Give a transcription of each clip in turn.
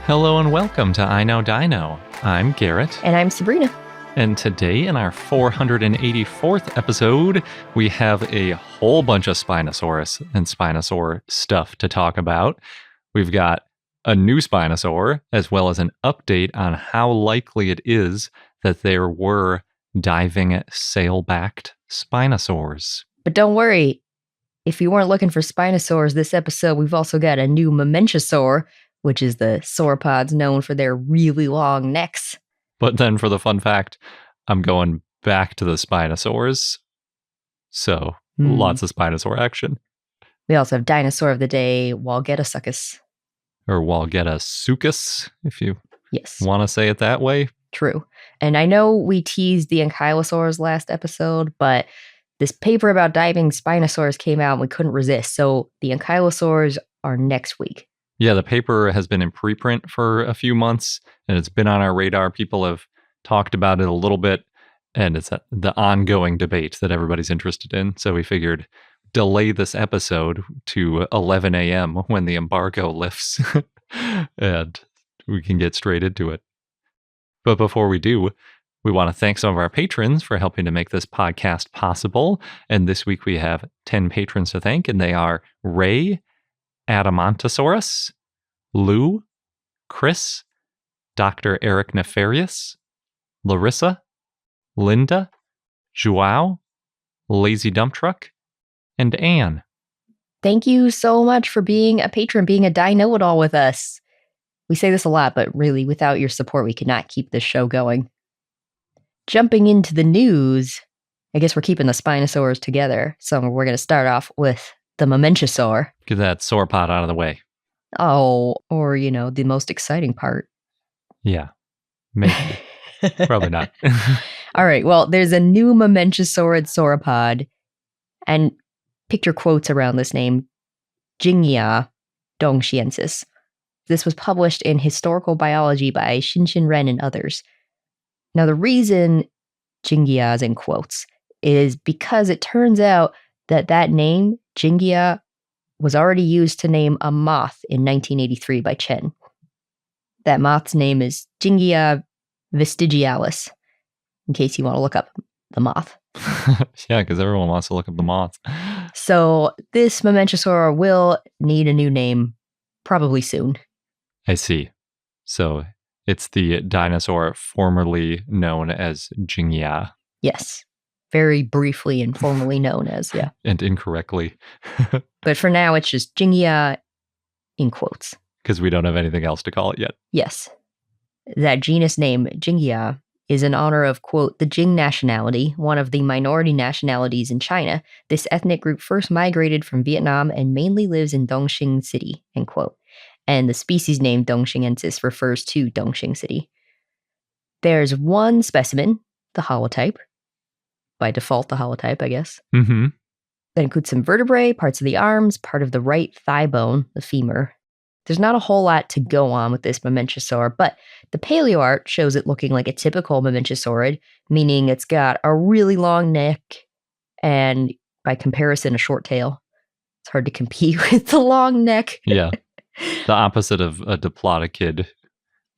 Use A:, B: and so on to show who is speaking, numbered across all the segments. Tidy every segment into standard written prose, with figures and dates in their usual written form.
A: Hello and welcome to I Know Dino. I'm Garrett.
B: And I'm Sabrina.
A: And today in our 484th episode, we have a whole bunch of Spinosaurus and Spinosaur stuff to talk about. We've got a new Spinosaur, as well as an update on how likely it is that there were diving sail-backed Spinosaurs.
B: But don't worry, if you weren't looking for Spinosaurs this episode, we've also got a new mamenchisaur, which is the sauropods known for their really long necks.
A: But then for the fun fact, I'm going back to the Spinosaurs. So lots of Spinosaur action.
B: We also have Dinosaur of the Day, Walgettosuchus.
A: Or Walgettosuchus, if you
B: Yes.
A: want to say it that way.
B: True. And I know we teased the ankylosaurs last episode, but this paper about diving Spinosaurs came out and we couldn't resist. So the ankylosaurs are next week.
A: Yeah, the paper has been in preprint for a few months, and it's been on our radar. People have talked about it a little bit, and it's the ongoing debate that everybody's interested in. So we figured delay this episode to 11 a.m. when the embargo lifts, and we can get straight into it. But before we do, we want to thank some of our patrons for helping to make this podcast possible. And this week we have 10 patrons to thank, and they are Ray, Adamantosaurus, Lou, Chris, Dr. Eric Nefarious, Larissa, Linda, Joao, Lazy Dump Truck, and Anne.
B: Thank you so much for being a patron, being a Dino-it-all with us. We say this a lot, but really, without your support, we could not keep this show going. Jumping into the news, I guess we're keeping the Spinosaurs together, so we're going to start off with the mamenchisaur.
A: Get that sauropod out of the way.
B: Oh, or, the most exciting part.
A: Yeah, maybe. Probably not.
B: All right, well, there's a new mamenchisaurid sauropod, and picture quotes around this name, Jingia dongxingensis. This was published in Historical Biology by Xinxin Ren and others. Now, the reason Jingia is in quotes is because it turns out that name, Jingia, was already used to name a moth in 1983 by Chen. That moth's name is Jingia vestigialis, in case you want to look up the moth.
A: Yeah, because everyone wants to look up the moths.
B: So this mamenchisaur will need a new name probably soon.
A: I see. So it's the dinosaur formerly known as Jingia.
B: Yes. Very briefly and formally known as, yeah.
A: And incorrectly.
B: But for now, it's just Jingia in quotes.
A: Because we don't have anything else to call it yet.
B: Yes. That genus name, Jingia, is in honor of, quote, the Jing nationality, one of the minority nationalities in China. This ethnic group first migrated from Vietnam and mainly lives in Dongxing City, end quote. And the species name dongxingensis refers to Dongxing City. There's one specimen, the holotype. By default, the holotype, I guess.
A: Mm-hmm.
B: That includes some vertebrae, parts of the arms, part of the right thigh bone, the femur. There's not a whole lot to go on with this mamenchisaur, but the paleoart shows it looking like a typical mamenchisaurid, meaning it's got a really long neck and, by comparison, a short tail. It's hard to compete with the long neck.
A: Yeah. The opposite of a diplodocid,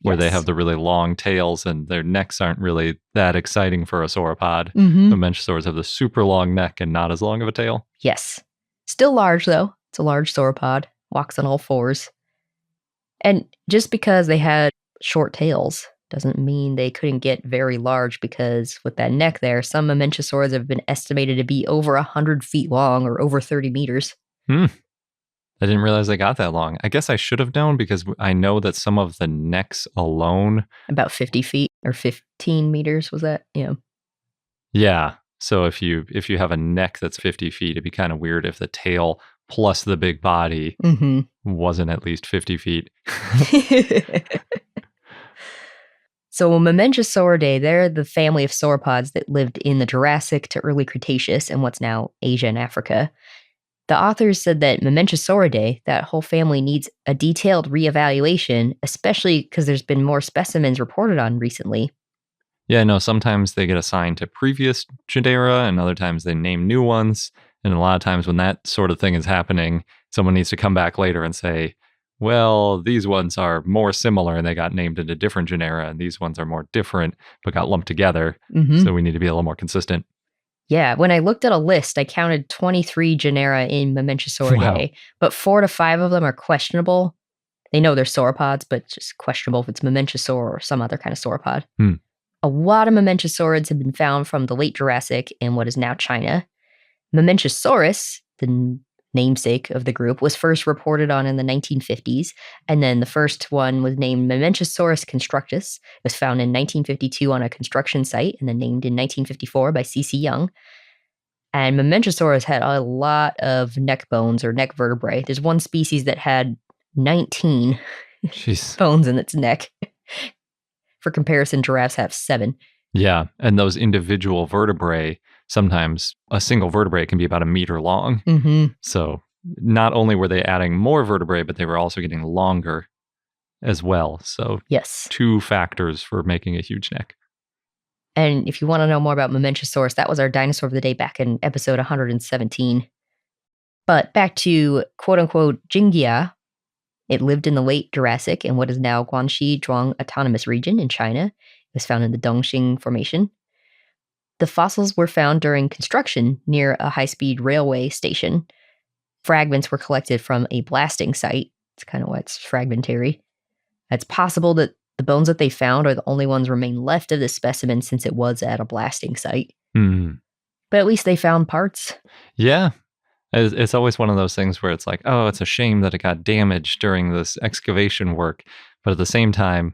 A: where they have the really long tails and their necks aren't really that exciting for a sauropod.
B: Mm-hmm.
A: Mamenchisaurs have the super long neck and not as long of a tail.
B: Yes. Still large, though. It's a large sauropod. Walks on all fours. And just because they had short tails doesn't mean they couldn't get very large, because with that neck there, some mamenchisaurs have been estimated to be over 100 feet long or over 30 meters.
A: I didn't realize they got that long. I guess I should have known, because I know that some of the necks alone...
B: About 50 feet or 15 meters, was that? Yeah.
A: Yeah. So if you have a neck that's 50 feet, it'd be kind of weird if the tail plus the big body wasn't at least 50 feet.
B: So Mamenchisauridae, they're the family of sauropods that lived in the Jurassic to early Cretaceous in what's now Asia and Africa. The authors said that Mamenchisauridae, that whole family, needs a detailed reevaluation, especially because there's been more specimens reported on recently.
A: Yeah, no, sometimes they get assigned to previous genera, and other times they name new ones. And a lot of times when that sort of thing is happening, someone needs to come back later and say, well, these ones are more similar and they got named into different genera, and these ones are more different but got lumped together.
B: Mhm.
A: So we need to be a little more consistent.
B: Yeah, when I looked at a list, I counted 23 genera in Mamenchisauridae,
A: Wow.
B: but 4 to 5 of them are questionable. They know they're sauropods, but it's just questionable if it's Mamenchisaur or some other kind of sauropod.
A: Hmm.
B: A lot of Mamenchisaurids have been found from the late Jurassic in what is now China. Mamenchisaurus, the namesake of the group, was first reported on in the 1950s, and then the first one was named Mamenchisaurus constructus. It was found in 1952 on a construction site, and then named in 1954 by C.C. Young. And Mamenchisaurus had a lot of neck bones or neck vertebrae. There's one species that had 19
A: Jeez.
B: bones in its neck. For comparison, giraffes have 7.
A: Yeah. And those individual vertebrae, sometimes a single vertebrae can be about a meter long.
B: Mm-hmm.
A: So not only were they adding more vertebrae, but they were also getting longer as well. So
B: Yes.
A: 2 factors for making a huge neck.
B: And if you want to know more about Mamenchisaurus, that was our dinosaur of the day back in episode 117. But back to quote-unquote Jingia. It lived in the late Jurassic in what is now Guangxi Zhuang Autonomous Region in China. It was found in the Dongxing Formation. The fossils were found during construction near a high-speed railway station. Fragments were collected from a blasting site. It's kind of why it's fragmentary. It's possible that the bones that they found are the only ones remain left of this specimen since it was at a blasting site.
A: Hmm.
B: But at least they found parts.
A: Yeah. It's always one of those things where it's like, oh, it's a shame that it got damaged during this excavation work. But at the same time,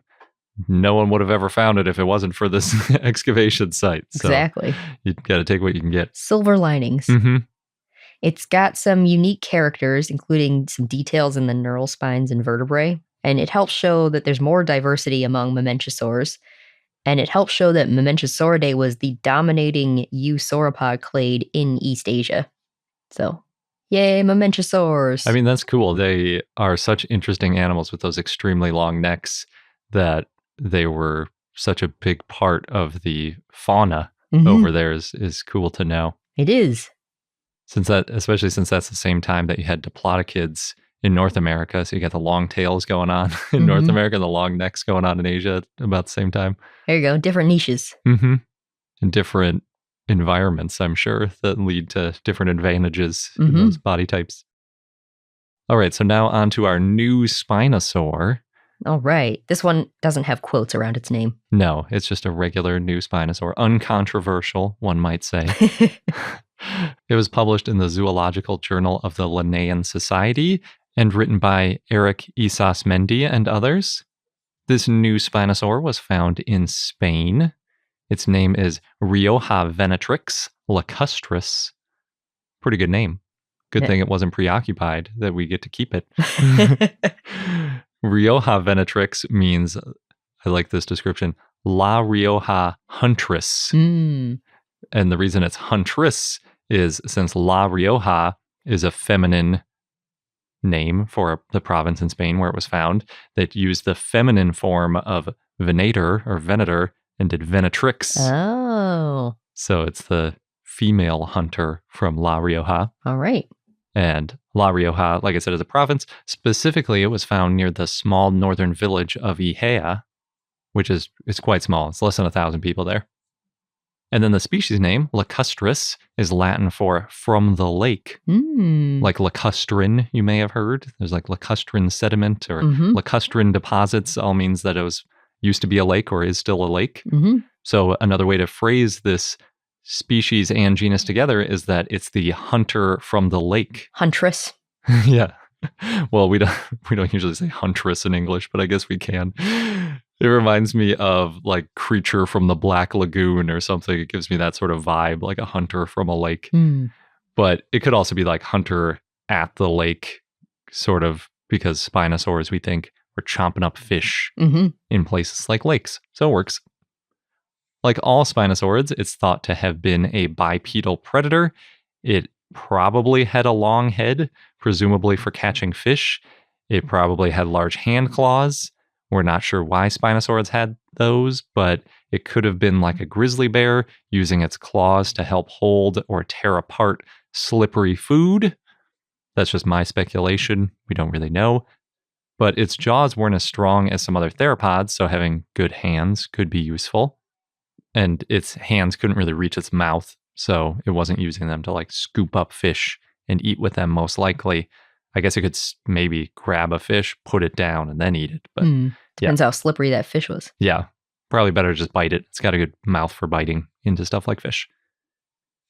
A: no one would have ever found it if it wasn't for this excavation site. So
B: Exactly.
A: you got to take what you can get.
B: Silver linings.
A: Mm-hmm.
B: It's got some unique characters, including some details in the neural spines and vertebrae. And it helps show that there's more diversity among mamenchisaurs. And it helps show that Mamenchisauridae was the dominating eusauropod clade in East Asia. So, yay, Mamenchisaurs.
A: I mean, that's cool. They are such interesting animals with those extremely long necks that they were such a big part of the fauna over there is cool to know.
B: It is.
A: Especially since that's the same time that you had diplodocids in North America. So you got the long tails going on in North America and the long necks going on in Asia at about the same time.
B: There you go. Different niches.
A: Mm-hmm. And different environments, I'm sure, that lead to different advantages in those body types. All right, so now on to our new Spinosaur.
B: All right. This one doesn't have quotes around its name.
A: No, it's just a regular new Spinosaur. Uncontroversial, one might say. It was published in the Zoological Journal of the Linnaean Society and written by Eric Isasmendi and others. This new Spinosaur was found in Spain. Its name is Riojavenatrix lacustris. Pretty good name. Good thing it wasn't preoccupied that we get to keep it. Riojavenatrix means, I like this description, La Rioja huntress. And the reason it's huntress is since La Rioja is a feminine name for the province in Spain where it was found, that used the feminine form of venator or venator and did venatrix.
B: Oh.
A: So it's the female hunter from La Rioja.
B: All right.
A: And La Rioja, like I said, is a province. Specifically, it was found near the small northern village of Ijea, which is quite small. It's less than 1,000 people there. And then the species name, lacustris, is Latin for from the lake. Like lacustrine, you may have heard. There's like lacustrine sediment or lacustrine deposits, all means that it used to be a lake or is still a lake. So another way to phrase this species and genus together is that it's the hunter from the lake.
B: Huntress.
A: Yeah. Well, we don't usually say huntress in English, but I guess we can. It reminds me of like creature from the Black Lagoon or something. It gives me that sort of vibe, like a hunter from a lake. But it could also be like hunter at the lake, sort of, because Spinosaurs, we think, were chomping up fish in places like lakes. So it works. Like all Spinosaurids, it's thought to have been a bipedal predator. It probably had a long head, presumably for catching fish. It probably had large hand claws. We're not sure why Spinosaurids had those, but it could have been like a grizzly bear using its claws to help hold or tear apart slippery food. That's just my speculation. We don't really know. but its jaws weren't as strong as some other theropods, so having good hands could be useful. And its hands couldn't really reach its mouth, so it wasn't using them to like scoop up fish and eat with them most likely. I guess it could maybe grab a fish, put it down, and then eat it. But
B: depends how slippery that fish was.
A: Yeah, probably better to just bite it. It's got a good mouth for biting into stuff like fish.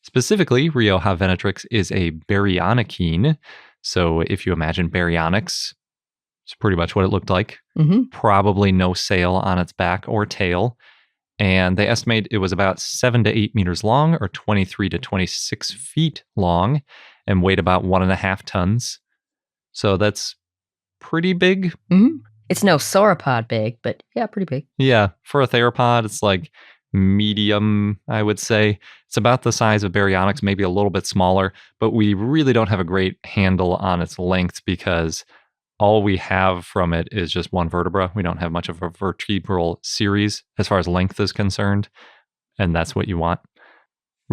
A: Specifically, Riojavenatrix is a baryonychine. So if you imagine baryonyx, it's pretty much what it looked like. Probably no sail on its back or tail. And they estimate it was about 7 to 8 meters long, or 23 to 26 feet long, and weighed about 1.5 tons. So that's pretty big.
B: It's no sauropod big, but yeah, pretty big.
A: Yeah, for a theropod, it's like medium, I would say. It's about the size of baryonyx, maybe a little bit smaller, but we really don't have a great handle on its length because all we have from it is just one vertebra. We don't have much of a vertebral series as far as length is concerned, and that's what you want.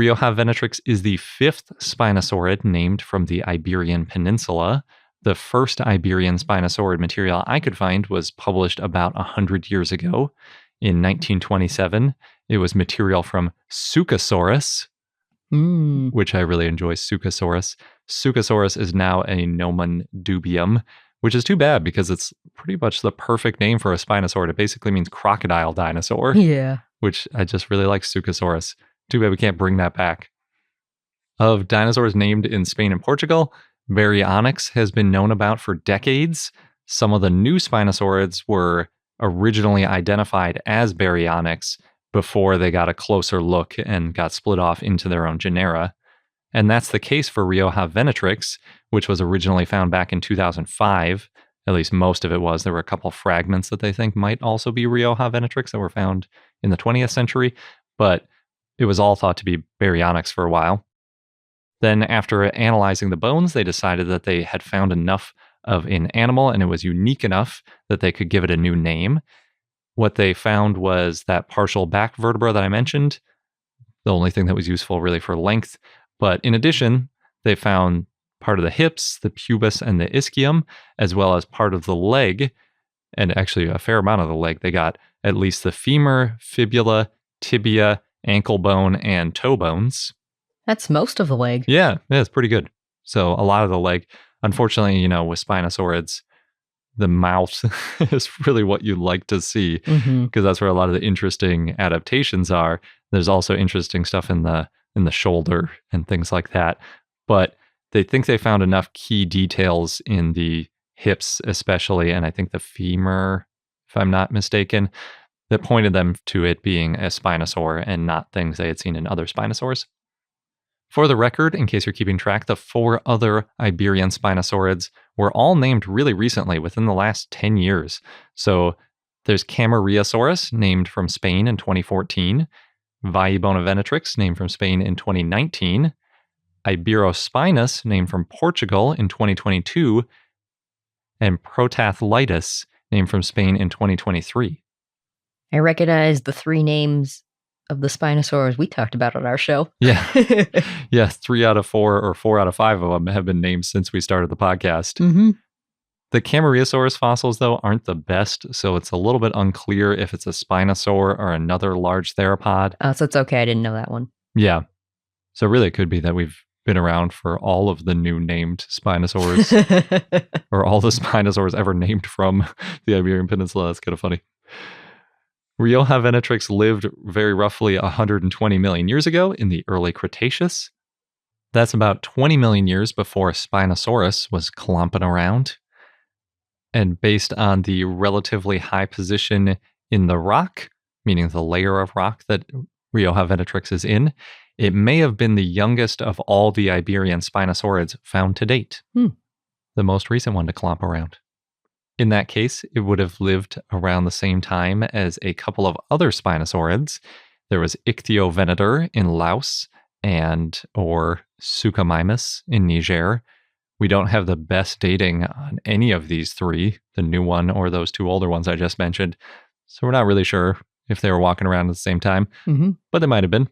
A: Riojavenatrix is the 5th Spinosaurid named from the Iberian Peninsula. The first Iberian Spinosaurid material I could find was published about 100 years ago. In 1927, it was material from Suchosaurus, which I really enjoy, Suchosaurus. Suchosaurus is now a nomen dubium, which is too bad because it's pretty much the perfect name for a Spinosaurid. It basically means crocodile dinosaur.
B: Yeah.
A: Which I just really like, Suchosaurus. Too bad we can't bring that back. Of dinosaurs named in Spain and Portugal, Baryonyx has been known about for decades. Some of the new Spinosaurids were originally identified as Baryonyx before they got a closer look and got split off into their own genera. And that's the case for Riojavenatrix, which was originally found back in 2005. At least most of it was. There were a couple fragments that they think might also be Riojavenatrix that were found in the 20th century, but it was all thought to be Baryonyx for a while. Then after analyzing the bones, they decided that they had found enough of an animal and it was unique enough that they could give it a new name. What they found was that partial back vertebra that I mentioned, the only thing that was useful really for length. But in addition, they found part of the hips, the pubis, and the ischium, as well as part of the leg, and actually a fair amount of the leg. They got at least the femur, fibula, tibia, ankle bone, and toe bones.
B: That's most of the leg.
A: Yeah, it's pretty good. So a lot of the leg. Unfortunately, with Spinosaurids, the mouth is really what you like to see because that's where a lot of the interesting adaptations are. There's also interesting stuff in the shoulder and things like that. But they think they found enough key details in the hips especially, and I think the femur, if I'm not mistaken, that pointed them to it being a Spinosaur and not things they had seen in other Spinosaurs. For the record, in case you're keeping track, the 4 other Iberian Spinosaurids were all named really recently, within the last 10 years. So there's Camarasaurus, named from Spain in 2014, Vaibonavenatrix, named from Spain in 2019, Iberospinus, named from Portugal in 2022, and Protathlitus, named from Spain in 2023.
B: I recognize the 3 names of the Spinosaurs we talked about on our show.
A: Yeah. Yeah, 3 out of 4 or 4 out of 5 of them have been named since we started the podcast. The Camarasaurus fossils, though, aren't the best, so it's a little bit unclear if it's a Spinosaur or another large theropod.
B: So it's okay, I didn't know that one.
A: Yeah. So really it could be that we've been around for all of the new named Spinosaurs, or all the Spinosaurs ever named from the Iberian Peninsula. That's kind of funny. Riojavenatrix lived very roughly 120 million years ago in the early Cretaceous. That's about 20 million years before Spinosaurus was clomping around. And based on the relatively high position in the rock, meaning the layer of rock that Riojavenatrix is in, it may have been the youngest of all the Iberian Spinosaurids found to date. The most recent one to clomp around. In that case, it would have lived around the same time as a couple of other Spinosaurids. There was Ichthyovenator in Laos or Suchomimus in Niger. We don't have the best dating on any of these 3, the new one or those 2 older ones I just mentioned. So we're not really sure if they were walking around at the same time, but they might have been.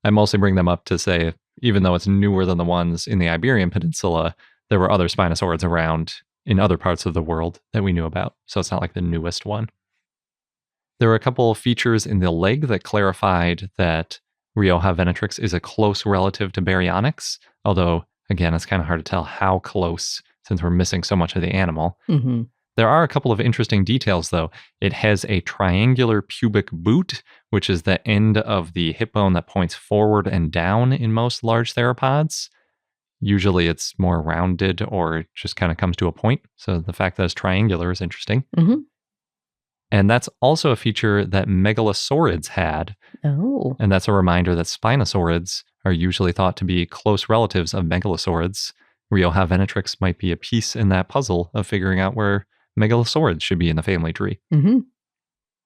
A: I mostly bring them up to say, even though it's newer than the ones in the Iberian Peninsula, there were other Spinosaurids around in other parts of the world that we knew about. So it's not like the newest one. There were a couple of features in the leg that clarified that Riojavenatrix is a close relative to Baryonyx, although, again, it's kind of hard to tell how close since we're missing so much of the animal.
B: Mm-hmm.
A: There are a couple of interesting details, though. It has a triangular pubic boot, which is the end of the hip bone that points forward and down in most large theropods. Usually it's more rounded or it just kind of comes to a point. So the fact that it's triangular is interesting.
B: Mm-hmm.
A: And that's also a feature that megalosaurids had.
B: Oh.
A: And that's a reminder that spinosaurids are usually thought to be close relatives of megalosaurids. Riojavenatrix might be a piece in that puzzle of figuring out where megalosaurids should be in the family tree.
B: Mm-hmm.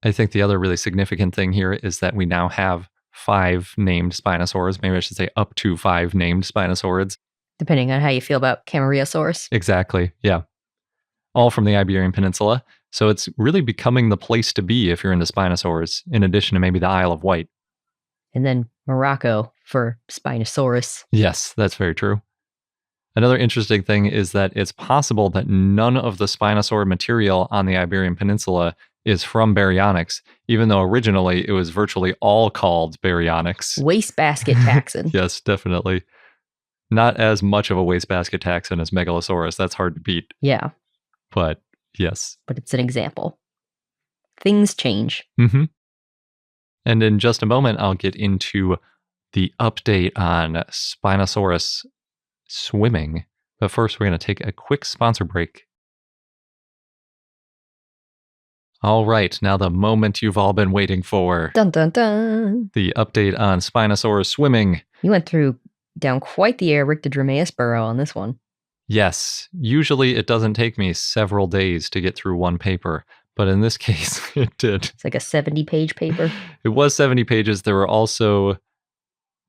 A: I think the other really significant thing here is that we now have 5 named Spinosaurs. Maybe I should say up to 5 named Spinosaurids.
B: Depending on how you feel about Camariosaurus.
A: Exactly, yeah. All from the Iberian Peninsula. So it's really becoming the place to be if you're into Spinosaurs, in addition to maybe the Isle of Wight.
B: And then Morocco for Spinosaurus.
A: Yes, that's very true. Another interesting thing is that it's possible that none of the Spinosaur material on the Iberian Peninsula is from Baryonyx, even though originally it was virtually all called Baryonyx.
B: Wastebasket taxon.
A: Yes, definitely. Not as much of a wastebasket taxon as Megalosaurus. That's hard to beat.
B: Yeah.
A: But yes.
B: But it's an example. Things change.
A: Mm-hmm. And in just a moment, I'll get into the update on Spinosaurus swimming. But first, we're going to take a quick sponsor break. All right, now the moment you've all been waiting for.
B: Dun dun dun.
A: The update on Spinosaurus swimming.
B: You went down quite the Ehrictodromaeus burrow on this one.
A: Yes, usually it doesn't take me several days to get through one paper, but in this case, it did.
B: It's like a 70-page paper.
A: It was 70 pages. There were also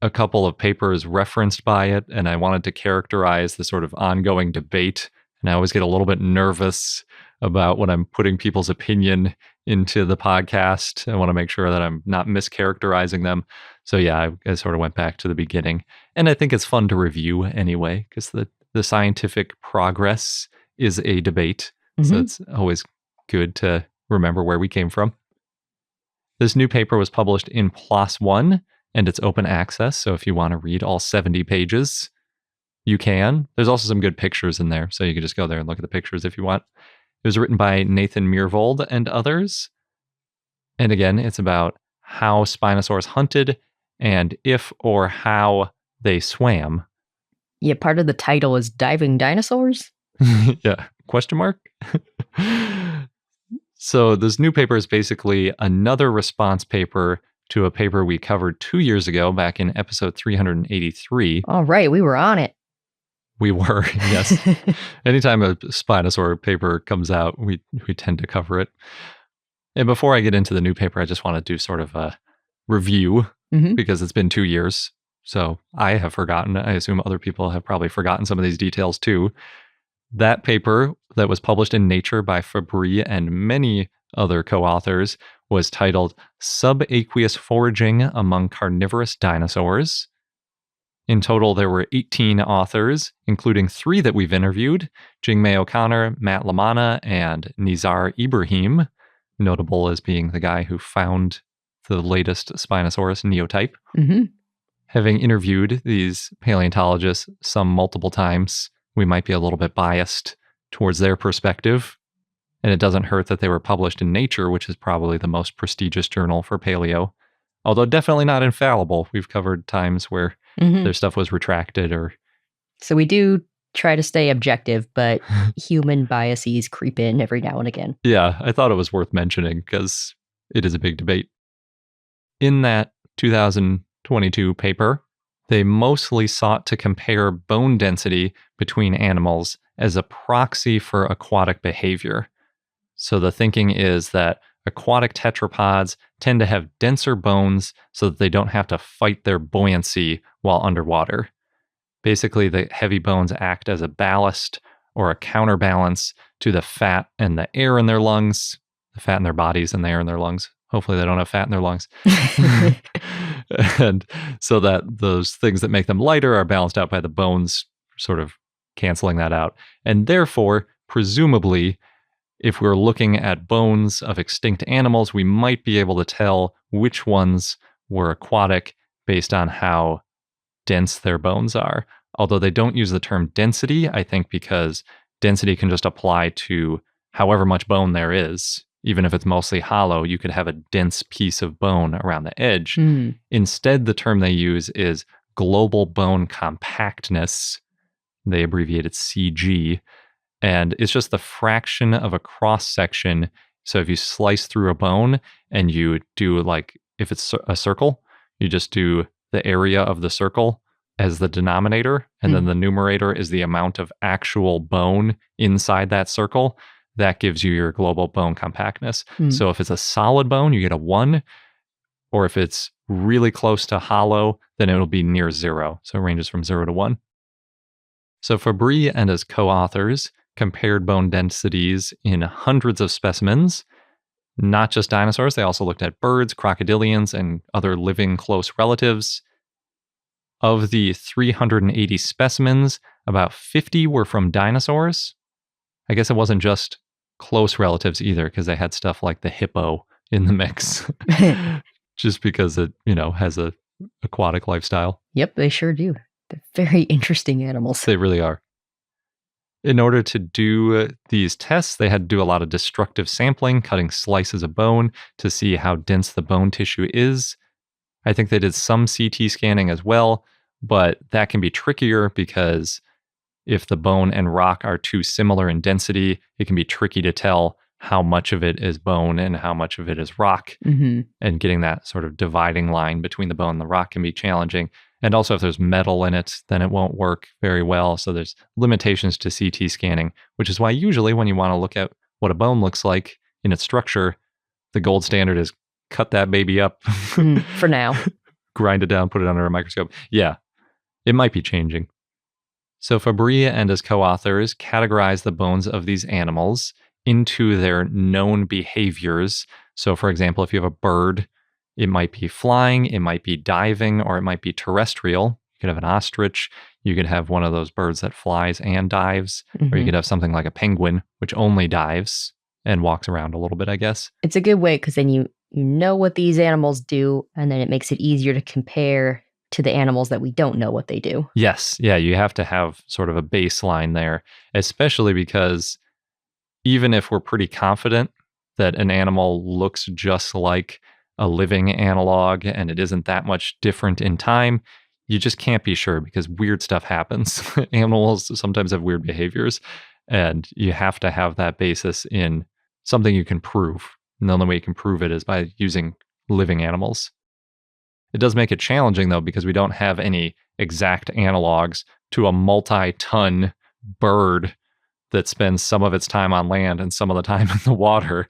A: a couple of papers referenced by it, and I wanted to characterize the sort of ongoing debate, and I always get a little bit nervous about when I'm putting people's opinion into the podcast. I want to make sure that I'm not mischaracterizing them. So yeah, I sort of went back to the beginning. And I think it's fun to review anyway, because the scientific progress is a debate. Mm-hmm. So it's always good to remember where we came from. This new paper was published in PLOS One, and it's open access. So if you want to read all 70 pages, you can. There's also some good pictures in there, so you can just go there and look at the pictures if you want. It was written by Nathan Myhrvold and others. And again, it's about how Spinosaurus hunted and if or how they swam.
B: Yeah, part of the title is Diving Dinosaurs?
A: Yeah, question mark? So this new paper is basically another response paper to a paper we covered 2 years ago back in episode 383.
B: All right, we were on it.
A: We were, yes. Anytime a Spinosaur paper comes out, we tend to cover it. And before I get into the new paper, I just want to do sort of a review because it's been 2 years. So I have forgotten. I assume other people have probably forgotten some of these details too. That paper that was published in Nature by Fabry and many other co-authors was titled Subaqueous Foraging Among Carnivorous Dinosaurs. In total, there were 18 authors, including 3 that we've interviewed, Jingmei O'Connor, Matt Lamanna, and Nizar Ibrahim, notable as being the guy who found the latest Spinosaurus neotype. Mm-hmm. Having interviewed these paleontologists some multiple times, we might be a little bit biased towards their perspective. And it doesn't hurt that they were published in Nature, which is probably the most prestigious journal for paleo. Although definitely not infallible. We've covered times where their stuff was retracted or...
B: So we do try to stay objective, but human biases creep in every now and again.
A: Yeah, I thought it was worth mentioning because it is a big debate. In that 2022 paper, they mostly sought to compare bone density between animals as a proxy for aquatic behavior. So the thinking is that aquatic tetrapods tend to have denser bones so that they don't have to fight their buoyancy while underwater. Basically, the heavy bones act as a ballast or a counterbalance to the fat and the air in their lungs, the fat in their bodies and the air in their lungs. Hopefully they don't have fat in their lungs. And so that those things that make them lighter are balanced out by the bones, sort of canceling that out. And therefore, presumably, if we're looking at bones of extinct animals, we might be able to tell which ones were aquatic based on how dense their bones are. Although they don't use the term density, I think because density can just apply to however much bone there is. Even if it's mostly hollow, you could have a dense piece of bone around the edge. Instead, the term they use is global bone compactness. They abbreviate it CG. And it's just the fraction of a cross section. So if you slice through a bone and you do, like, if it's a circle, you just do the area of the circle as the denominator, and then the numerator is the amount of actual bone inside that circle. That gives you your global bone compactness. So if it's a solid bone, you get a 1, or if it's really close to hollow, then it'll be near 0. So it ranges from 0 to 1. So Fabry and his co-authors compared bone densities in hundreds of specimens, not just dinosaurs. They also looked at birds, crocodilians, and other living close relatives. Of the 380 specimens, about 50 were from dinosaurs. I guess it wasn't just close relatives either, because they had stuff like the hippo in the mix, just because it, has a aquatic lifestyle.
B: Yep, they sure do. They're very interesting animals.
A: They really are. In order to do these tests, they had to do a lot of destructive sampling, cutting slices of bone to see how dense the bone tissue is. I think they did some CT scanning as well, but that can be trickier because if the bone and rock are too similar in density, it can be tricky to tell how much of it is bone and how much of it is rock. And getting that sort of dividing line between the bone and the rock can be challenging. And also if there's metal in it, then it won't work very well. So there's limitations to CT scanning, which is why usually when you want to look at what a bone looks like in its structure, the gold standard is cut that baby up.
B: For now.
A: Grind it down, put it under a microscope. Yeah, it might be changing. So Fabry and his co-authors categorize the bones of these animals into their known behaviors. So for example, if you have a bird, it might be flying, it might be diving, or it might be terrestrial. You could have an ostrich, you could have one of those birds that flies and dives, or you could have something like a penguin, which only dives and walks around a little bit, I guess.
B: It's a good way because then you know what these animals do, and then it makes it easier to compare to the animals that we don't know what they do.
A: Yes. Yeah, you have to have sort of a baseline there, especially because even if we're pretty confident that an animal looks just like a living analog and it isn't that much different in time, you just can't be sure because weird stuff happens. Animals sometimes have weird behaviors, and you have to have that basis in something you can prove. And the only way you can prove it is by using living animals. It does make it challenging, though, because we don't have any exact analogs to a multi-ton bird that spends some of its time on land and some of the time in the water.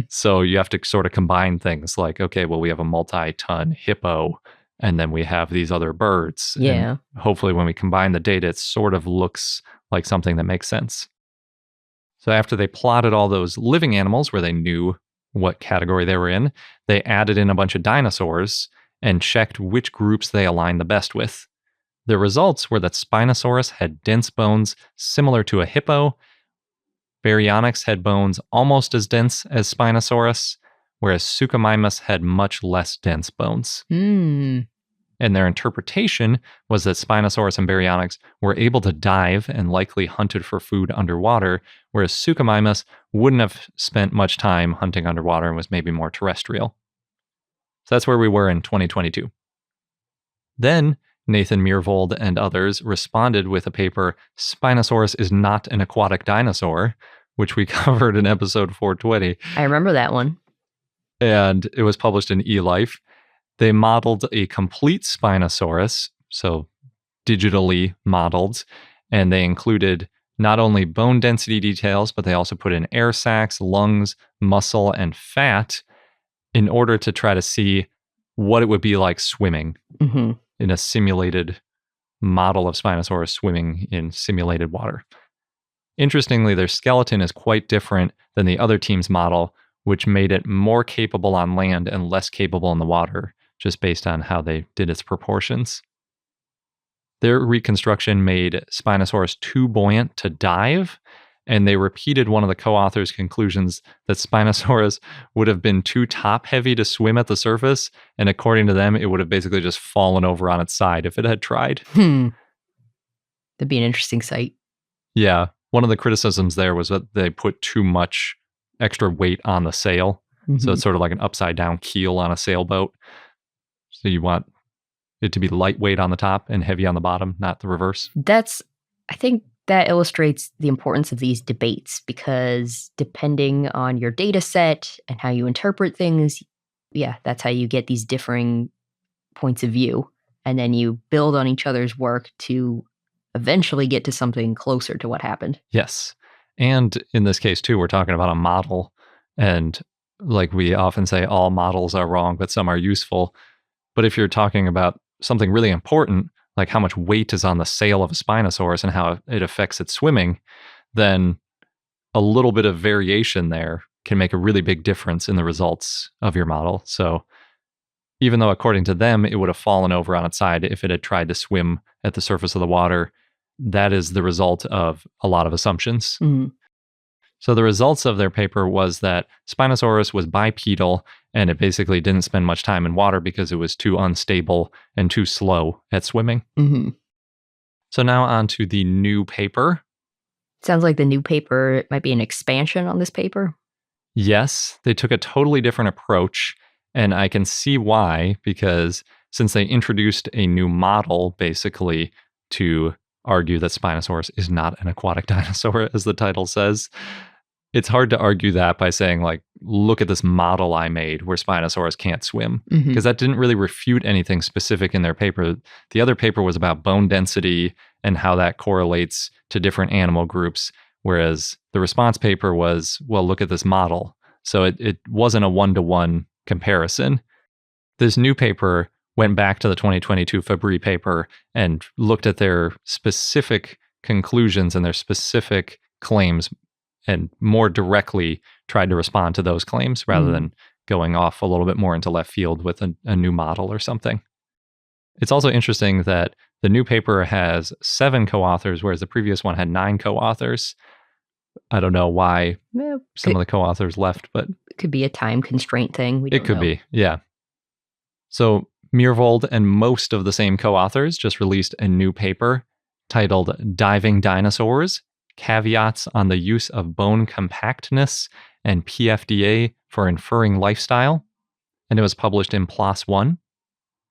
A: So you have to sort of combine things like, okay, well, we have a multi-ton hippo, and then we have these other birds.
B: Yeah.
A: And hopefully when we combine the data, it sort of looks like something that makes sense. So after they plotted all those living animals where they knew what category they were in, they added in a bunch of dinosaurs and checked which groups they aligned the best with. The results were that Spinosaurus had dense bones similar to a hippo. Baryonyx had bones almost as dense as Spinosaurus, whereas Suchomimus had much less dense bones. And their interpretation was that Spinosaurus and Baryonyx were able to dive and likely hunted for food underwater, whereas Suchomimus wouldn't have spent much time hunting underwater and was maybe more terrestrial. So that's where we were in 2022. Then Nathan Myhrvold and others responded with a paper, Spinosaurus is not an aquatic dinosaur, which we covered in episode 420.
B: I remember that one.
A: And it was published in eLife. They modeled a complete Spinosaurus, so digitally modeled, and they included not only bone density details, but they also put in air sacs, lungs, muscle, and fat in order to try to see what it would be like swimming in a simulated model of Spinosaurus swimming in simulated water. Interestingly, their skeleton is quite different than the other team's model, which made it more capable on land and less capable in the water, just based on how they did its proportions. Their reconstruction made Spinosaurus too buoyant to dive, And they repeated one of the co-authors' conclusions that Spinosaurus would have been too top-heavy to swim at the surface, and according to them, it would have basically just fallen over on its side if it had tried.
B: That'd be an interesting sight.
A: Yeah. One of the criticisms there was that they put too much extra weight on the sail. So it's sort of like an upside-down keel on a sailboat. So you want it to be lightweight on the top and heavy on the bottom, not the reverse.
B: I think that illustrates the importance of these debates, because depending on your data set and how you interpret things, that's how you get these differing points of view. And then you build on each other's work to eventually get to something closer to what happened.
A: Yes. And in this case, too, we're talking about a model. And like we often say, all models are wrong, but some are useful. But if you're talking about something really important, like how much weight is on the sail of a Spinosaurus and how it affects its swimming, then a little bit of variation there can make a really big difference in the results of your model. So even though according to them, it would have fallen over on its side if it had tried to swim at the surface of the water, that is the result of a lot of assumptions. So the results of their paper was that Spinosaurus was bipedal, and it basically didn't spend much time in water because it was too unstable and too slow at swimming. So now on to the new paper.
B: Sounds like the new paper might be an expansion on this paper.
A: Yes, they took a totally different approach, and I can see why, because since they introduced a new model, basically, to argue that Spinosaurus is not an aquatic dinosaur, as the title says, it's hard to argue that by saying, like, look at this model I made where Spinosaurus can't swim, because that didn't really refute anything specific in their paper. The other paper was about bone density and how that correlates to different animal groups, whereas the response paper was, well, look at this model. So it wasn't a one-to-one comparison. This new paper went back to the 2022 Fabry paper and looked at their specific conclusions and their specific claims and more directly tried to respond to those claims rather than going off a little bit more into left field with a new model or something. It's also interesting that the new paper has 7 co-authors, whereas the previous one had 9 co-authors. I don't know why some of the co-authors left, but
B: it could be a time constraint thing.
A: It could be, yeah. So Meervold and most of the same co-authors just released a new paper titled Diving Dinosaurs: Caveats on the Use of Bone Compactness and PFDA for Inferring Lifestyle, and it was published in PLOS One.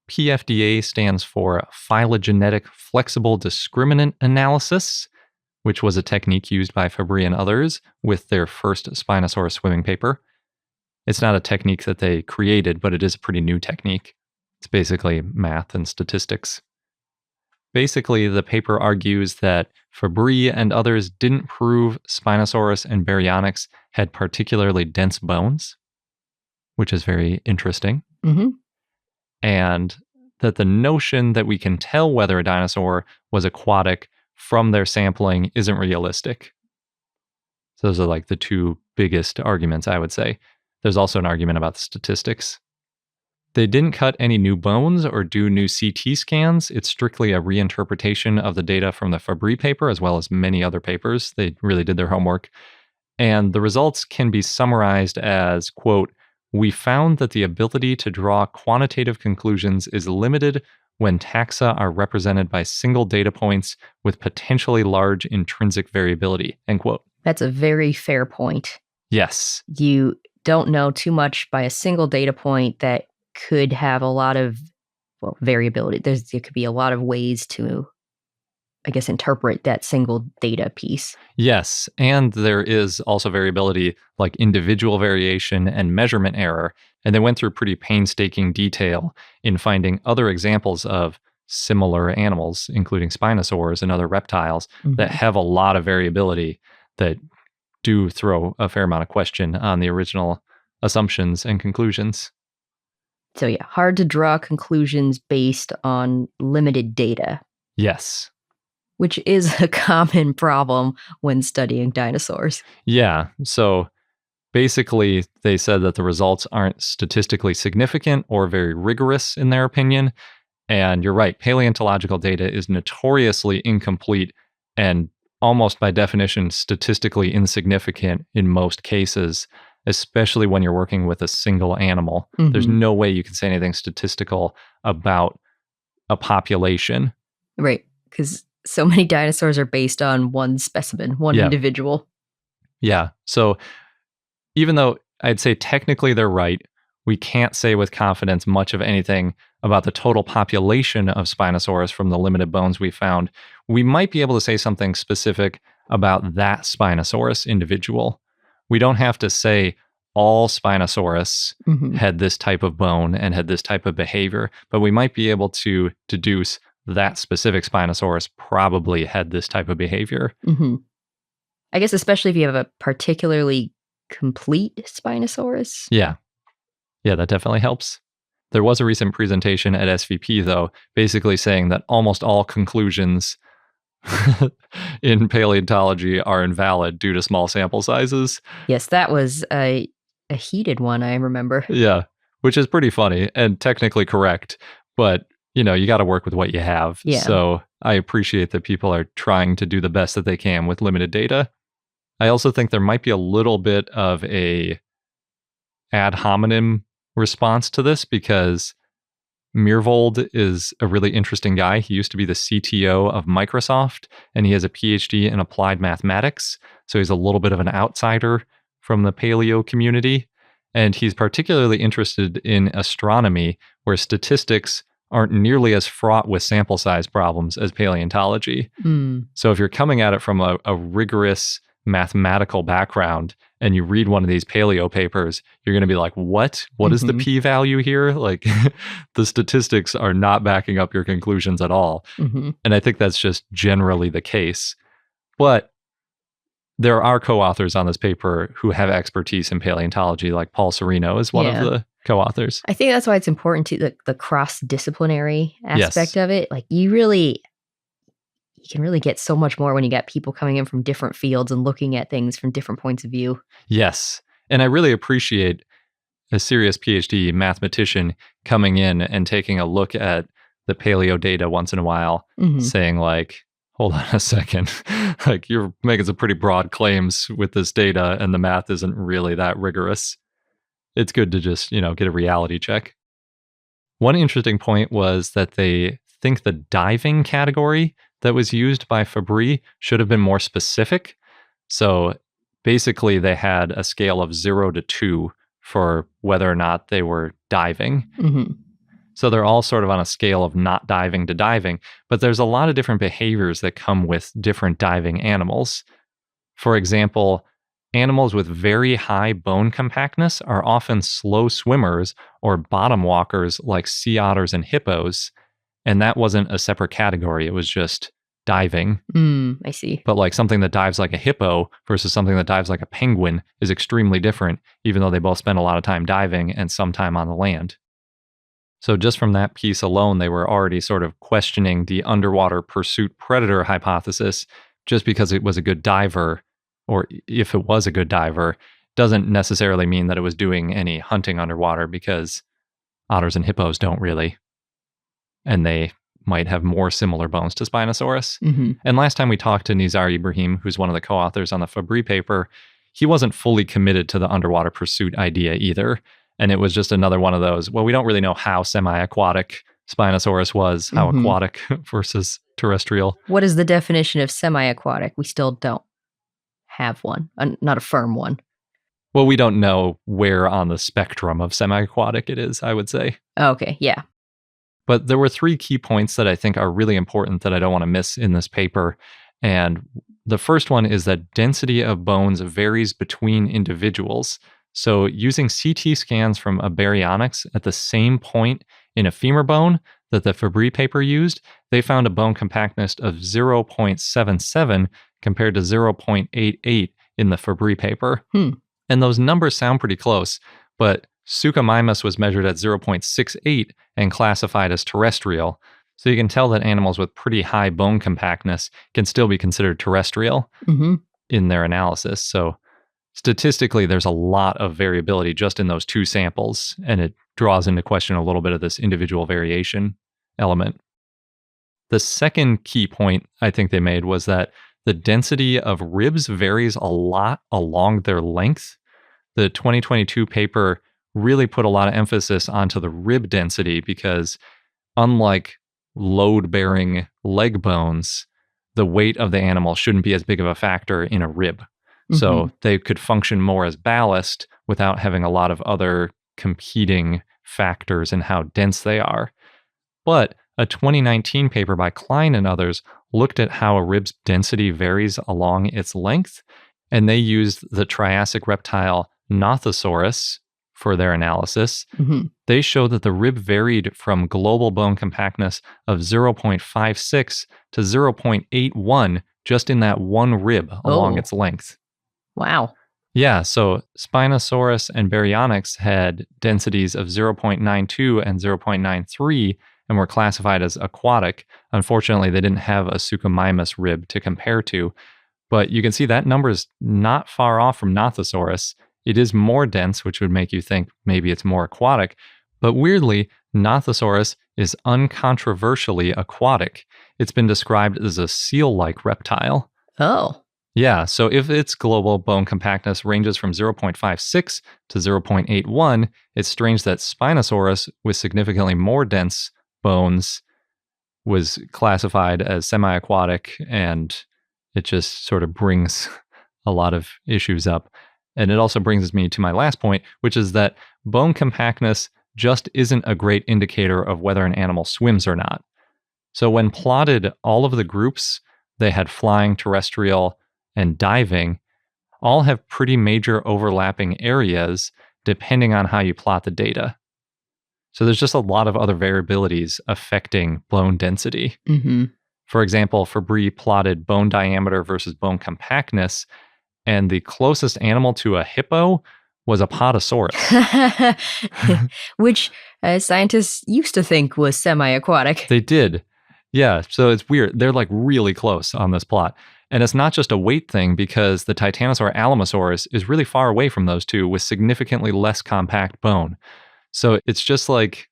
A: PFDA stands for Phylogenetic Flexible Discriminant Analysis, which was a technique used by Fabry and others with their first Spinosaurus swimming paper. It's not a technique that they created, but it is a pretty new technique. It's basically math and statistics. Basically, the paper argues that Fabry and others didn't prove Spinosaurus and Baryonyx had particularly dense bones, which is very interesting. And that the notion that we can tell whether a dinosaur was aquatic from their sampling isn't realistic. So those are like the 2 biggest arguments, I would say. There's also an argument about the statistics. They didn't cut any new bones or do new CT scans. It's strictly a reinterpretation of the data from the Fabry paper, as well as many other papers. They really did their homework. And the results can be summarized as, quote, "We found that the ability to draw quantitative conclusions is limited when taxa are represented by single data points with potentially large intrinsic variability," end quote.
B: That's a very fair point.
A: Yes.
B: You don't know too much by a single data point that could have a lot of, variability. There could be a lot of ways to, I guess, interpret that single data piece.
A: Yes, and there is also variability, like individual variation and measurement error. And they went through pretty painstaking detail in finding other examples of similar animals, including spinosaurs and other reptiles, that have a lot of variability that do throw a fair amount of question on the original assumptions and conclusions.
B: So yeah, hard to draw conclusions based on limited data.
A: Yes.
B: Which is a common problem when studying dinosaurs.
A: Yeah, so basically they said that the results aren't statistically significant or very rigorous in their opinion. And you're right, paleontological data is notoriously incomplete and almost by definition statistically insignificant in most cases, especially when you're working with a single animal. There's no way you can say anything statistical about a population.
B: Right, because so many dinosaurs are based on one specimen, one individual.
A: Yeah, so even though I'd say technically they're right, we can't say with confidence much of anything about the total population of Spinosaurus from the limited bones we found. We might be able to say something specific about that Spinosaurus individual. We don't have to say all Spinosaurus had this type of bone and had this type of behavior, but we might be able to deduce that specific Spinosaurus probably had this type of behavior.
B: I guess especially if you have a particularly complete Spinosaurus.
A: Yeah, that definitely helps. There was a recent presentation at SVP, though, basically saying that almost all conclusions in paleontology are invalid due to small sample sizes.
B: Yes, that was a heated one, I remember.
A: Yeah, which is pretty funny and technically correct, but you got to work with what you have.
B: Yeah.
A: So I appreciate that people are trying to do the best that they can with limited data. I also think there might be a little bit of a ad hominem response to this because Meervold is a really interesting guy. He used to be the CTO of Microsoft, and he has a PhD in applied mathematics. So he's a little bit of an outsider from the paleo community. And he's particularly interested in astronomy, where statistics aren't nearly as fraught with sample size problems as paleontology. So if you're coming at it from a rigorous mathematical background and you read one of these paleo papers, you're going to be like, what is the p-value here? Like the statistics are not backing up your conclusions at all. And I think that's just generally the case. But there are co-authors on this paper who have expertise in paleontology, like Paul Serino is one of the co-authors.
B: I think that's why it's important to the cross-disciplinary aspect of it. Like you can really get so much more when you get people coming in from different fields and looking at things from different points of view.
A: Yes. And I really appreciate a serious PhD mathematician coming in and taking a look at the paleo data once in a while, saying like, hold on a second, like you're making some pretty broad claims with this data and the math isn't really that rigorous. It's good to just, get a reality check. One interesting point was that they think the diving category that was used by Fabry should have been more specific. So basically they had a scale of 0 to 2 for whether or not they were diving. So they're all sort of on a scale of not diving to diving, but there's a lot of different behaviors that come with different diving animals. For example, animals with very high bone compactness are often slow swimmers or bottom walkers like sea otters and hippos. And that wasn't a separate category. It was just diving.
B: I see.
A: But like something that dives like a hippo versus something that dives like a penguin is extremely different, even though they both spend a lot of time diving and some time on the land. So just from that piece alone, they were already sort of questioning the underwater pursuit predator hypothesis. Just because it was a good diver, or if it was a good diver, doesn't necessarily mean that it was doing any hunting underwater, because otters and hippos don't really. And they might have more similar bones to Spinosaurus. And last time we talked to Nizar Ibrahim, who's one of the co-authors on the Fabry paper, he wasn't fully committed to the underwater pursuit idea either. And it was just another one of those, well, we don't really know how semi-aquatic Spinosaurus was, how aquatic versus terrestrial.
B: What is the definition of semi-aquatic? We still don't have one, not a firm one.
A: Well, we don't know where on the spectrum of semi-aquatic it is, I would say.
B: Okay, yeah.
A: But there were 3 key points that I think are really important that I don't want to miss in this paper. And the first one is that density of bones varies between individuals. So using CT scans from a baryonyx at the same point in a femur bone that the Fabry paper used, they found a bone compactness of 0.77 compared to 0.88 in the Fabry paper. And those numbers sound pretty close, but Suchomimus was measured at 0.68 and classified as terrestrial. So you can tell that animals with pretty high bone compactness can still be considered terrestrial in their analysis. So statistically, there's a lot of variability just in those 2 samples, and it draws into question a little bit of this individual variation element. The second key point I think they made was that the density of ribs varies a lot along their length. The 2022 paper really put a lot of emphasis onto the rib density because unlike load-bearing leg bones, the weight of the animal shouldn't be as big of a factor in a rib. So they could function more as ballast without having a lot of other competing factors in how dense they are. But a 2019 paper by Klein and others looked at how a rib's density varies along its length, and they used the Triassic reptile Nothosaurus for their analysis. They showed that the rib varied from global bone compactness of 0.56 to 0.81 just in that one rib along its length.
B: Wow.
A: Yeah, so Spinosaurus and Baryonyx had densities of 0.92 and 0.93 and were classified as aquatic. Unfortunately, they didn't have a Suchomimus rib to compare to, but you can see that number is not far off from Nothosaurus. It is more dense, which would make you think maybe it's more aquatic, but weirdly, Nothosaurus is uncontroversially aquatic. It's been described as a seal-like reptile.
B: Oh.
A: Yeah, so if its global bone compactness ranges from 0.56 to 0.81, it's strange that Spinosaurus, with significantly more dense bones, was classified as semi-aquatic, and it just sort of brings a lot of issues up. And it also brings me to my last point, which is that bone compactness just isn't a great indicator of whether an animal swims or not. So when plotted all of the groups, they had flying, terrestrial, and diving, all have pretty major overlapping areas depending on how you plot the data. So there's just a lot of other variabilities affecting bone density. For example, Fabry plotted bone diameter versus bone compactness, and the closest animal to a hippo was a podosaurus.
B: Which scientists used to think was semi-aquatic.
A: They did. Yeah, so it's weird. They're like really close on this plot. And it's not just a weight thing because the Titanosaur Alamosaurus is really far away from those two with significantly less compact bone. So it's just like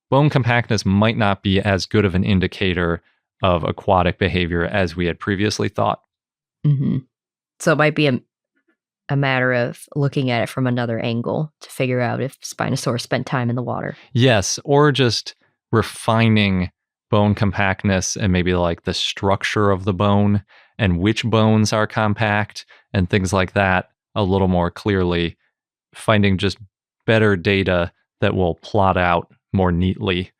A: bone compactness might not be as good of an indicator of aquatic behavior as we had previously thought.
B: So it might be a matter of looking at it from another angle to figure out if Spinosaurus spent time in the water.
A: Yes, or just refining bone compactness and maybe like the structure of the bone and which bones are compact and things like that a little more clearly, finding just better data that will plot out more neatly.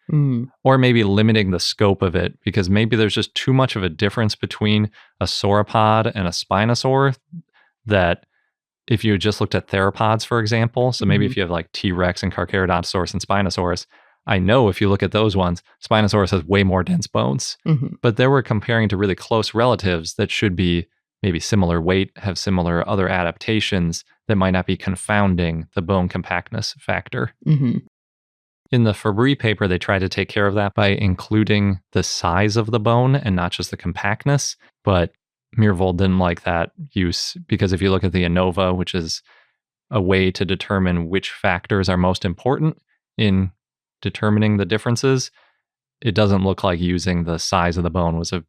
A: Or maybe limiting the scope of it because maybe there's just too much of a difference between a sauropod and a spinosaur that if you just looked at theropods, for example, so maybe if you have like T-Rex and Carcharodontosaurus and Spinosaurus, I know if you look at those ones, Spinosaurus has way more dense bones. But they were comparing to really close relatives that should be maybe similar weight, have similar other adaptations that might not be confounding the bone compactness factor. In the Fabry paper, they tried to take care of that by including the size of the bone and not just the compactness. But Myhrvold didn't like that use because if you look at the ANOVA, which is a way to determine which factors are most important in determining the differences, it doesn't look like using the size of the bone was a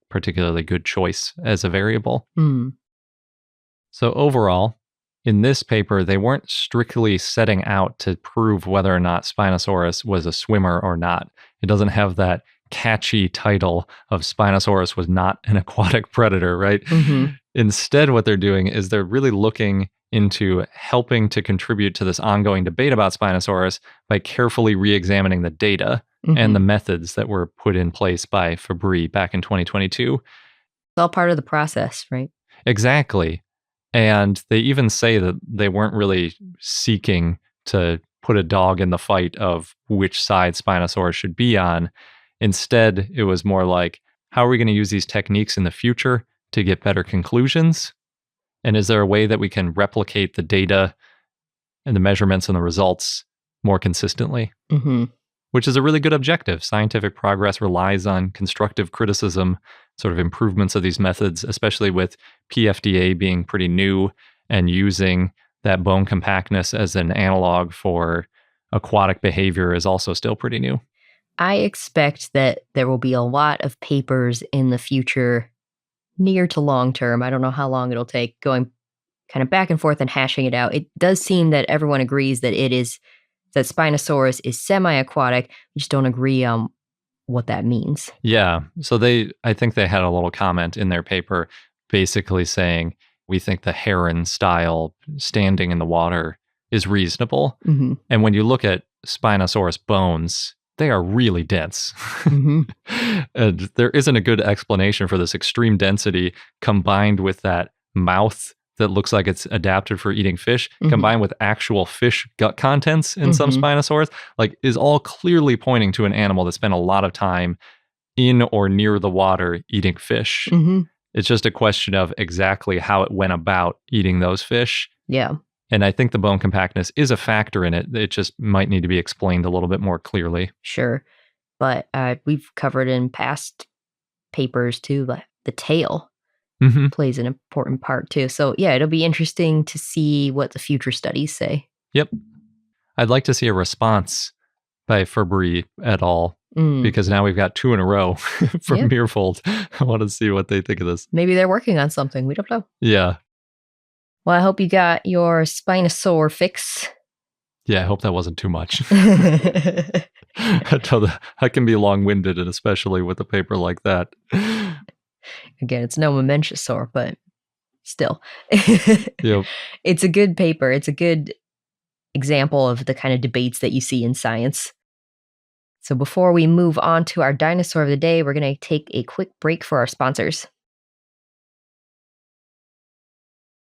A: particularly good choice as a variable. So overall, in this paper, they weren't strictly setting out to prove whether or not Spinosaurus was a swimmer or not. It doesn't have that catchy title of Spinosaurus was not an aquatic predator, right? Instead, what they're doing is they're really looking into helping to contribute to this ongoing debate about Spinosaurus by carefully re-examining the data and the methods that were put in place by Fabry back in 2022.
B: It's all part of the process, right?
A: Exactly. And they even say that they weren't really seeking to put a dog in the fight of which side Spinosaurus should be on. Instead, it was more like, how are we going to use these techniques in the future to get better conclusions? And is there a way that we can replicate the data and the measurements and the results more consistently? Which is a really good objective. Scientific progress relies on constructive criticism, sort of improvements of these methods, especially with PFDA being pretty new and using that bone compactness as an analog for aquatic behavior is also still pretty new.
B: I expect that there will be a lot of papers in the future near to long term. I don't know how long it'll take going kind of back and forth and hashing it out. It does seem that everyone agrees that that Spinosaurus is semi-aquatic. We just don't agree on what that means.
A: Yeah. So I think they had a little comment in their paper basically saying, we think the heron style standing in the water is reasonable.
B: Mm-hmm.
A: And when you look at Spinosaurus bones, they are really dense.
B: Mm-hmm.
A: And there isn't a good explanation for this extreme density combined with that mouth that looks like it's adapted for eating fish, combined with actual fish gut contents in some Spinosaurs, like is all clearly pointing to an animal that spent a lot of time in or near the water eating fish.
B: Mm-hmm.
A: It's just a question of exactly how it went about eating those fish.
B: Yeah.
A: And I think the bone compactness is a factor in it. It just might need to be explained a little bit more clearly.
B: Sure. But we've covered in past papers too, like the tail plays an important part too. So yeah, it'll be interesting to see what the future studies say.
A: Yep. I'd like to see a response by Fabry et al. Because now we've got 2 in a row from Meerfold. I want to see what they think of this.
B: Maybe they're working on something. We don't know.
A: Yeah.
B: Well, I hope you got your Spinosaur fix.
A: Yeah, I hope that wasn't too much. I can be long-winded, and especially with a paper like that.
B: Again, it's no mamenchisaurid, but still.
A: Yep.
B: It's a good paper. It's a good example of the kind of debates that you see in science. So before we move on to our dinosaur of the day, we're going to take a quick break for our sponsors.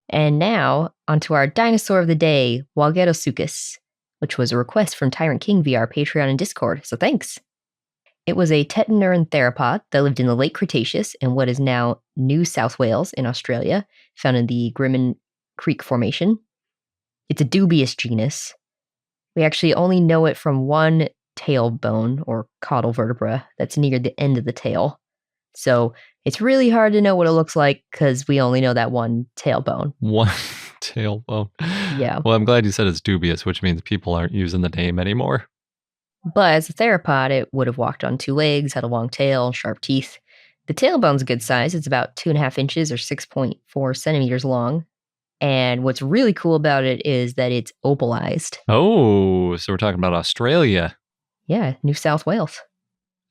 B: And now, onto our dinosaur of the day, Walgettosuchus, which was a request from Tyrant King via our Patreon and Discord, so thanks. It was a Tetanuran theropod that lived in the Late Cretaceous in what is now New South Wales in Australia, found in the Griman Creek Formation. It's a dubious genus. We actually only know it from one tail bone or caudal vertebra that's near the end of the tail. So it's really hard to know what it looks like because we only know that one tailbone.
A: One tailbone.
B: Yeah.
A: Well, I'm glad you said it's dubious, which means people aren't using the name anymore.
B: But as a theropod, it would have walked on 2 legs, had a long tail, sharp teeth. The tailbone's a good size. It's about 2.5 inches or 6.4 centimeters long. And what's really cool about it is that it's opalized.
A: Oh, so we're talking about Australia.
B: Yeah, New South Wales.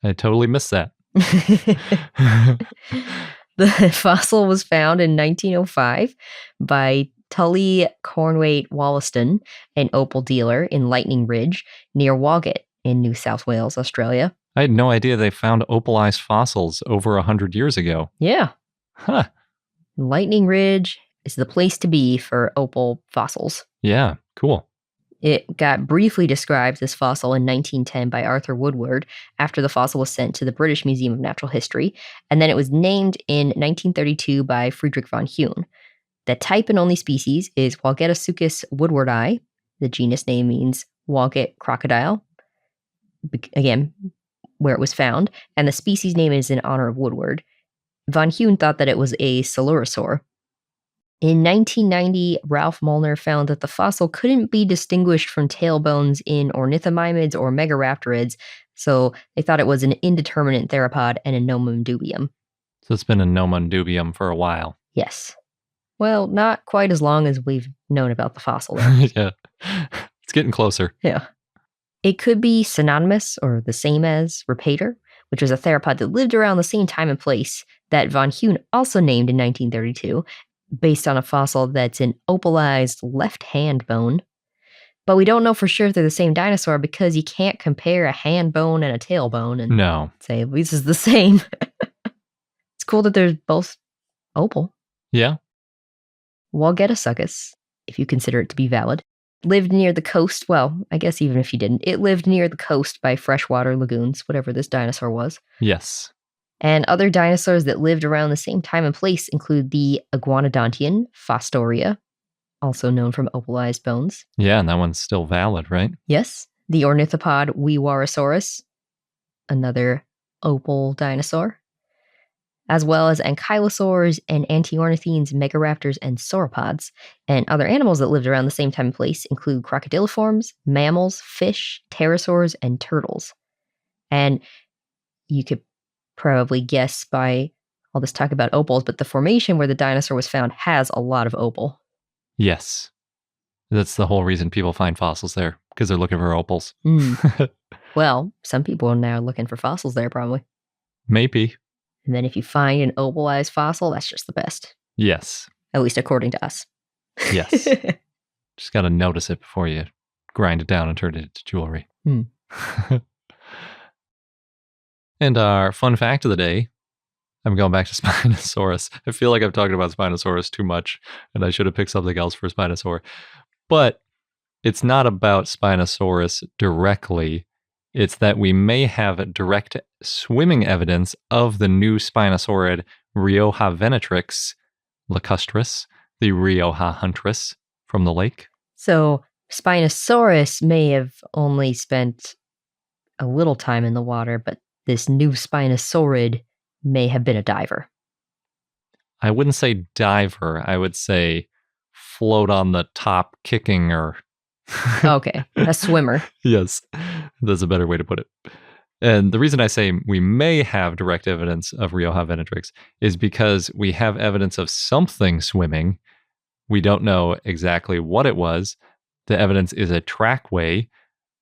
A: I totally missed that.
B: The fossil was found in 1905 by Tullie Cornthwaite Wollaston, an opal dealer in Lightning Ridge near Walgett in New South Wales, Australia.
A: I had no idea they found opalized fossils over 100 years ago.
B: Yeah.
A: Huh.
B: Lightning Ridge is the place to be for opal fossils.
A: Yeah, cool.
B: It got briefly described, this fossil, in 1910 by Arthur Woodward after the fossil was sent to the British Museum of Natural History, and then it was named in 1932 by Friedrich von Huene. The type and only species is Walgettosuchus woodwardi. The genus name means Walgett crocodile, again, where it was found, and the species name is in honor of Woodward. Von Huene thought that it was a Saurosaur. In 1990, Ralph Molnar found that the fossil couldn't be distinguished from tailbones in ornithomimids or megaraptorids, so they thought it was an indeterminate theropod and a nomen dubium.
A: So it's been a nomen dubium for a while.
B: Yes. Well, not quite as long as we've known about the fossil.
A: Yeah. It's getting closer.
B: Yeah. It could be synonymous or the same as Rapator, which was a theropod that lived around the same time and place that von Huene also named in 1932, based on a fossil that's an opalized left hand bone. But we don't know for sure if they're the same dinosaur because you can't compare a hand bone and a tailbone and say, this is the same. It's cool that they're both opal.
A: Yeah.
B: Walgettosuchus, if you consider it to be valid, lived near the coast. Well, I guess even if you didn't, it lived near the coast by freshwater lagoons, whatever this dinosaur was.
A: Yes.
B: And other dinosaurs that lived around the same time and place include the iguanodontian Fostoria, also known from opalized bones.
A: Yeah, and that one's still valid, right?
B: Yes. The ornithopod Weewarosaurus, another opal dinosaur, as well as ankylosaurs and antiornithines, megaraptors, and sauropods. And other animals that lived around the same time and place include crocodiliforms, mammals, fish, pterosaurs, and turtles. And you could probably guess by all this talk about opals, but the formation where the dinosaur was found has a lot of opal.
A: Yes. That's the whole reason people find fossils there, because they're looking for opals.
B: Well, some people are now looking for fossils there, probably.
A: Maybe.
B: And then if you find an opalized fossil, that's just the best.
A: Yes.
B: At least according to us.
A: Yes. Just got to notice it before you grind it down and turn it into jewelry. And our fun fact of the day, I'm going back to Spinosaurus. I feel like I've talked about Spinosaurus too much, and I should have picked something else for Spinosaur. But it's not about Spinosaurus directly. It's that we may have direct swimming evidence of the new Spinosaurid Riojavenatrix lacustris, the Rioja huntress from the lake.
B: So Spinosaurus may have only spent a little time in the water, but this new Spinosaurid may have been a diver.
A: I wouldn't say diver. I would say float on the top kicking or...
B: Okay, a swimmer.
A: Yes, that's a better way to put it. And the reason I say we may have direct evidence of Riojavenatrix is because we have evidence of something swimming. We don't know exactly what it was. The evidence is a trackway,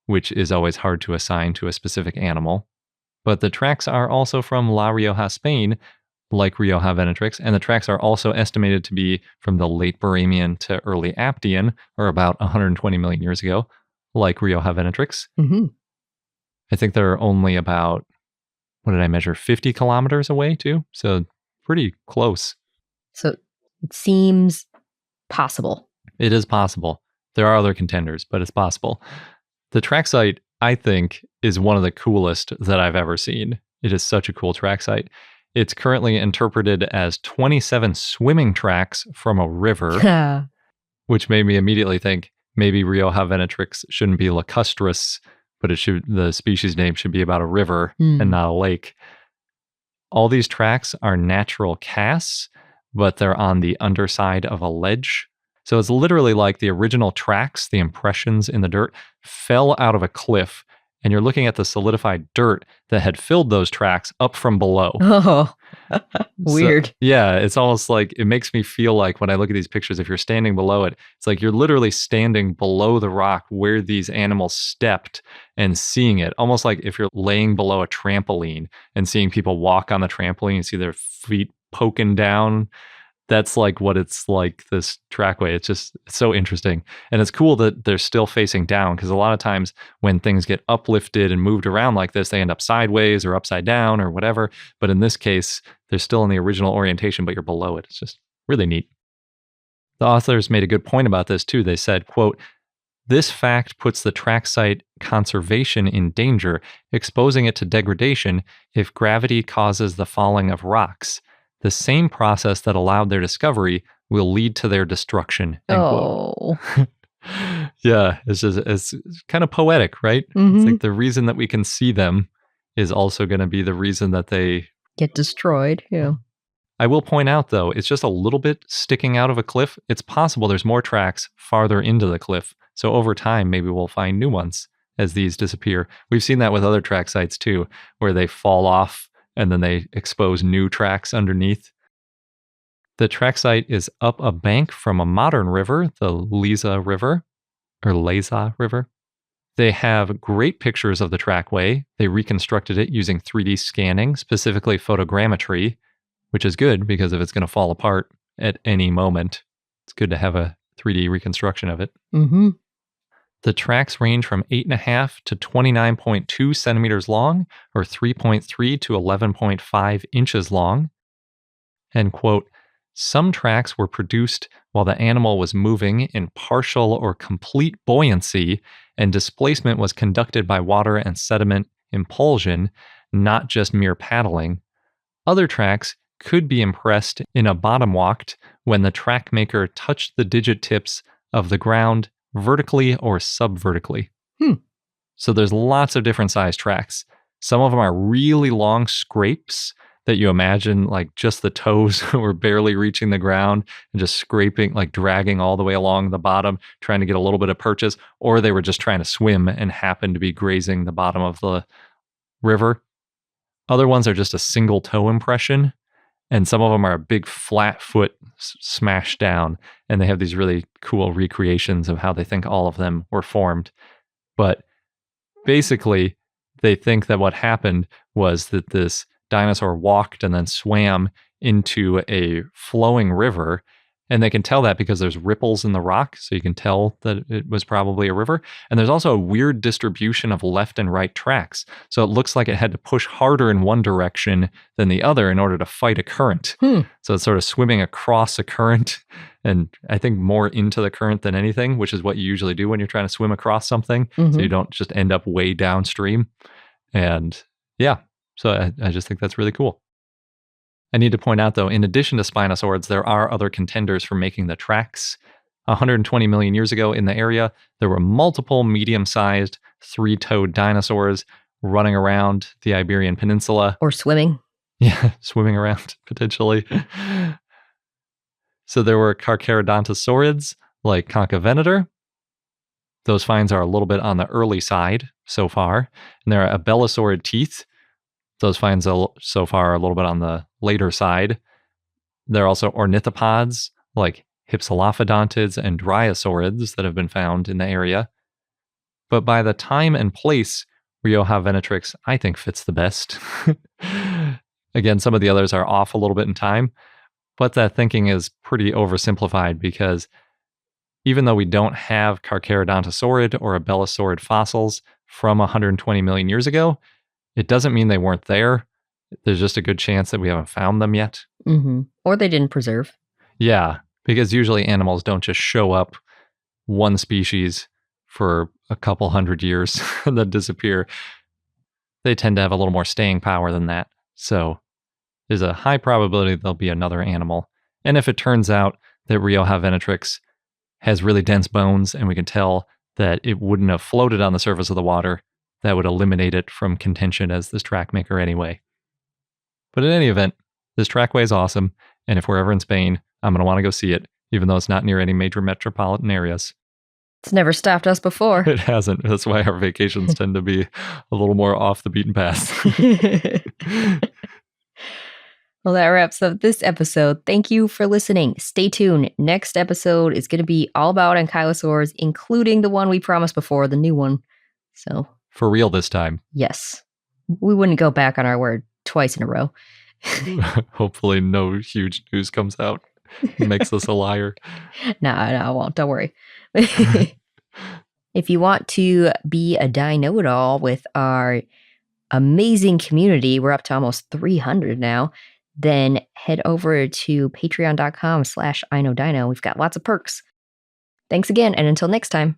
A: which is always hard to assign to a specific animal. But the tracks are also from La Rioja, Spain, like Riojavenatrix, and the tracks are also estimated to be from the late Barremian to early Aptian, or about 120 million years ago, like Riojavenatrix. I think they're only about, what did I measure, 50 kilometers away too? So pretty close.
B: So it seems possible.
A: It is possible. There are other contenders, but it's possible. The track site, I think, is one of the coolest that I've ever seen. It is such a cool track site. It's currently interpreted as 27 swimming tracks from a river, which made me immediately think maybe Riojavenatrix shouldn't be lacustris, but the species name should be about a river and not a lake. All these tracks are natural casts, but they're on the underside of a ledge. So it's literally like the original tracks, the impressions in the dirt, fell out of a cliff, and you're looking at the solidified dirt that had filled those tracks up from below.
B: Oh, weird.
A: So, yeah, it's almost like, it makes me feel like when I look at these pictures, if you're standing below it, it's like you're literally standing below the rock where these animals stepped and seeing it. Almost like if you're laying below a trampoline and seeing people walk on the trampoline, you see their feet poking down. That's like what it's like, this trackway. It's so interesting. And it's cool that they're still facing down, because a lot of times when things get uplifted and moved around like this, they end up sideways or upside down or whatever. But in this case, they're still in the original orientation, but you're below it. It's just really neat. The authors made a good point about this too. They said, quote, "This fact puts the track site conservation in danger, exposing it to degradation if gravity causes the falling of rocks. The same process that allowed their discovery will lead to their destruction." End quote. Yeah, it's kind of poetic, right? It's like the reason that we can see them is also going to be the reason that they
B: get destroyed. Yeah.
A: I will point out, though, it's just a little bit sticking out of a cliff. It's possible there's more tracks farther into the cliff. So over time, maybe we'll find new ones as these disappear. We've seen that with other track sites too, where they fall off and then they expose new tracks underneath. The track site is up a bank from a modern river, the Leza River. They have great pictures of the trackway. They reconstructed it using 3D scanning, specifically photogrammetry, which is good because if it's going to fall apart at any moment, it's good to have a 3D reconstruction of it. The tracks range from 8.5 to 29.2 centimeters long, or 3.3 to 11.5 inches long. And quote, "Some tracks were produced while the animal was moving in partial or complete buoyancy, and displacement was conducted by water and sediment impulsion, not just mere paddling. Other tracks could be impressed in a bottom walked when the track maker touched the digit tips of the ground vertically or subvertically." So there's lots of different size tracks. Some of them are really long scrapes that you imagine like just the toes were barely reaching the ground and just scraping, like dragging all the way along the bottom, trying to get a little bit of purchase, or they were just trying to swim and happened to be grazing the bottom of the river. Other ones are just a single toe impression. And some of them are a big flat foot smashed down, and they have these really cool recreations of how they think all of them were formed. But basically, they think that what happened was that this dinosaur walked and then swam into a flowing river. And they can tell that because there's ripples in the rock, so you can tell that it was probably a river. And there's also a weird distribution of left and right tracks. So it looks like it had to push harder in one direction than the other in order to fight a current. So it's sort of swimming across a current, and I think more into the current than anything, which is what you usually do when you're trying to swim across something. So you don't just end up way downstream. And yeah, so I just think that's really cool. I need to point out, though, in addition to Spinosaurids, there are other contenders for making the tracks. 120 million years ago in the area, there were multiple medium-sized three-toed dinosaurs running around the Iberian Peninsula.
B: Or swimming.
A: Yeah, swimming around, potentially. So there were Carcharodontosaurids, like Concavenator. Those finds are a little bit on the early side so far. And there are Abelosaurid teeth. Those finds so far are a little bit on the later side. There are also ornithopods like Hypsilophodontids and Dryosaurids that have been found in the area. But by the time and place, Riojavenatrix, I think, fits the best. Again, some of the others are off a little bit in time, but that thinking is pretty oversimplified because even though we don't have Carcharodontosaurid or Abelosaurid fossils from 120 million years ago, it doesn't mean they weren't there. There's just a good chance that we haven't found them yet.
B: Or they didn't preserve.
A: Yeah, because usually animals don't just show up one species for a couple hundred years and then disappear. They tend to have a little more staying power than that. So there's a high probability there'll be another animal. And if it turns out that Riojavenatrix has really dense bones and we can tell that it wouldn't have floated on the surface of the water, that would eliminate it from contention as this track maker anyway. But in any event, this trackway is awesome, and if we're ever in Spain, I'm going to want to go see it, even though it's not near any major metropolitan areas.
B: It's never stopped us before.
A: It hasn't. That's why our vacations tend to be a little more off the beaten path.
B: Well, that wraps up this episode. Thank you for listening. Stay tuned. Next episode is going to be all about ankylosaurs, including the one we promised before, the new one. So...
A: For real this time.
B: Yes. We wouldn't go back on our word twice in a row.
A: Hopefully no huge news comes out and makes us a liar.
B: No, I won't. Don't worry. If you want to be a Dino-it-all with our amazing community, we're up to almost 300 now, then head over to patreon.com/iknowdino. We've got lots of perks. Thanks again, and until next time.